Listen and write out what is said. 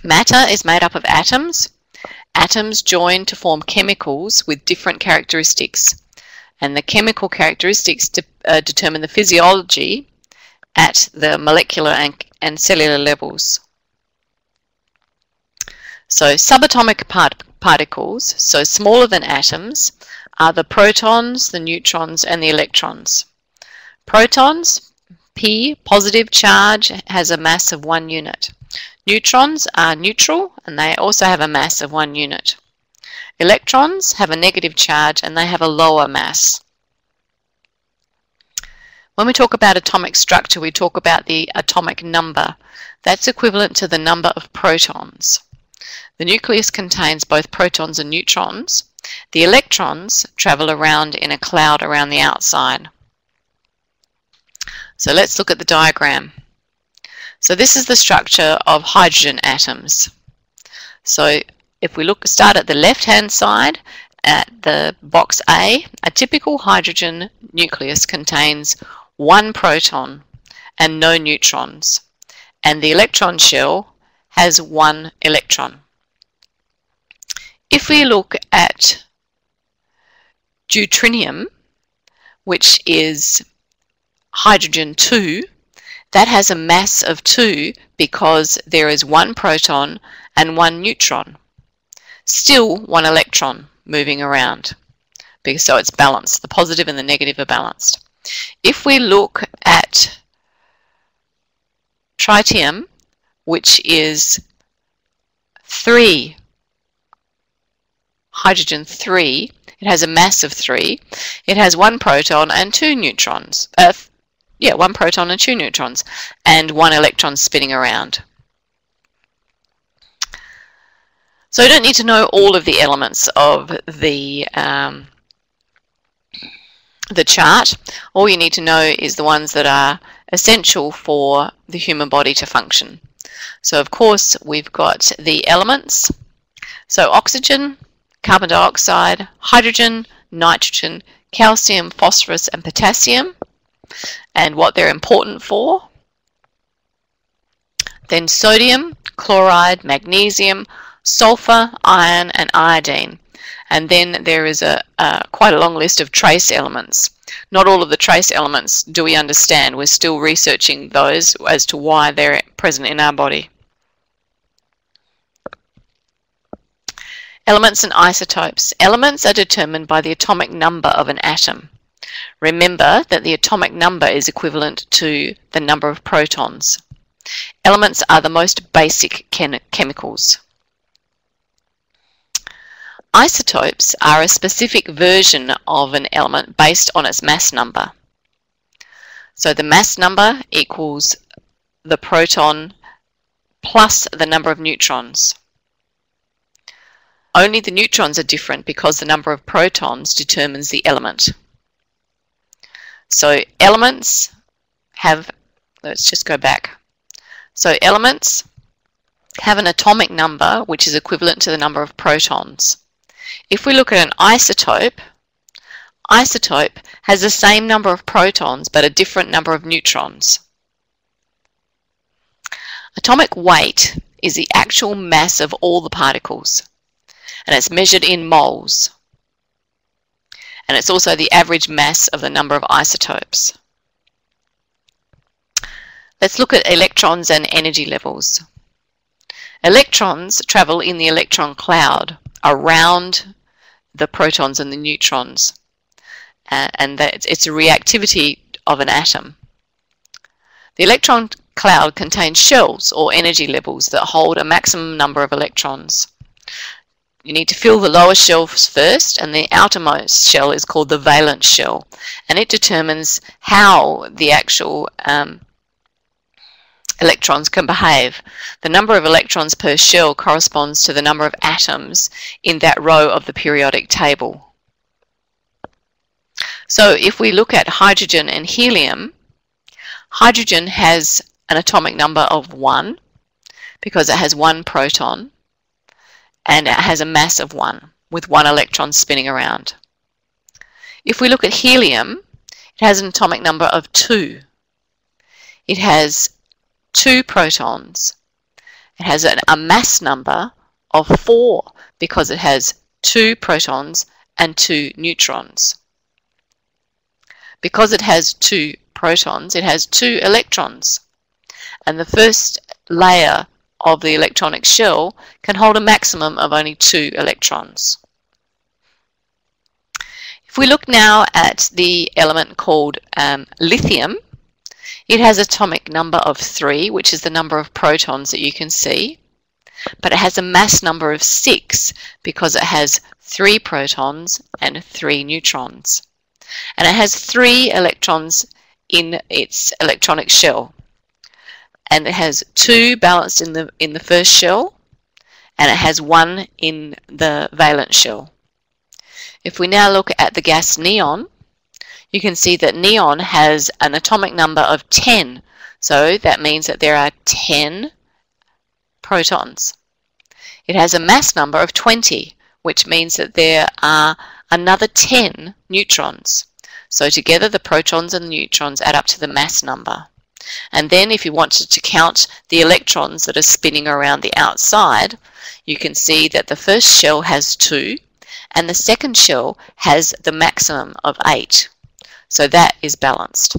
Matter is made up of atoms. Atoms join to form chemicals with different characteristics, and the chemical characteristics determine the physiology at the molecular and cellular levels. So subatomic particles, so smaller than atoms, are the protons, the neutrons, and the electrons. Protons, P, positive charge, has a mass of 1 unit. Neutrons are neutral, and they also have a mass of 1 unit. Electrons have a negative charge, and they have a lower mass. When we talk about atomic structure, we talk about the atomic number. That's equivalent to the number of protons. The nucleus contains both protons and neutrons. The electrons travel around in a cloud around the outside. So let's look at the diagram. So this is the structure of hydrogen atoms. So if we start at the left-hand side at the box A, a typical hydrogen nucleus contains 1 proton and no neutrons, and the electron shell has 1 electron. If we look at deuterium, which is hydrogen 2, that has a mass of 2 because there is 1 proton and 1 neutron. Still 1 electron moving around, so it's balanced. The positive and the negative are balanced. If we look at tritium, which is hydrogen 3, it has a mass of 3. It has 1 proton and 2 neutrons. 1 proton and 2 neutrons, and 1 electron spinning around. So you don't need to know all of the elements of the chart. All you need to know is the ones that are essential for the human body to function. So of course we've got the elements. So oxygen, carbon dioxide, hydrogen, nitrogen, calcium, phosphorus, and potassium, and what they're important for. Then sodium, chloride, magnesium, sulfur, iron, and iodine. And then there is quite a long list of trace elements. Not all of the trace elements do we understand. We're still researching those as to why they're present in our body. Elements and isotopes. Elements are determined by the atomic number of an atom. Remember that the atomic number is equivalent to the number of protons. Elements are the most basic chemicals. Isotopes are a specific version of an element based on its mass number. So the mass number equals the proton plus the number of neutrons. Only the neutrons are different because the number of protons determines the element. So elements have, let's just go back. So elements have an atomic number which is equivalent to the number of protons. If we look at an isotope, isotope has the same number of protons but a different number of neutrons. Atomic weight is the actual mass of all the particles, and it's measured in moles. And it's also the average mass of the number of isotopes. Let's look at electrons and energy levels. Electrons travel in the electron cloud around the protons and the neutrons, and it's a reactivity of an atom. The electron cloud contains shells or energy levels that hold a maximum number of electrons. You need to fill the lower shells first, and the outermost shell is called the valence shell, and it determines how the actual electrons can behave. The number of electrons per shell corresponds to the number of atoms in that row of the periodic table. So if we look at hydrogen and helium, hydrogen has an atomic number of 1 because it has 1 proton, and it has a mass of 1 with 1 electron spinning around. If we look at helium, it has an atomic number of 2. It has 2 protons It has a mass number of 4 because it has 2 protons and 2 neutrons. Because it has 2 protons, it has 2 electrons. And the first layer of the electronic shell can hold a maximum of only 2 electrons. If we look now at the element called lithium, it has atomic number of 3, which is the number of protons that you can see, but it has a mass number of 6 because it has 3 protons and 3 neutrons. And it has 3 electrons in its electronic shell. And it has 2 balanced in the first shell, and it has 1 in the valence shell. If we now look at the gas neon, you can see that neon has an atomic number of 10. So that means that there are 10 protons. It has a mass number of 20, which means that there are another 10 neutrons. So together the protons and the neutrons add up to the mass number. And then if you wanted to count the electrons that are spinning around the outside, you can see that the first shell has 2 and the second shell has the maximum of 8. So that is balanced.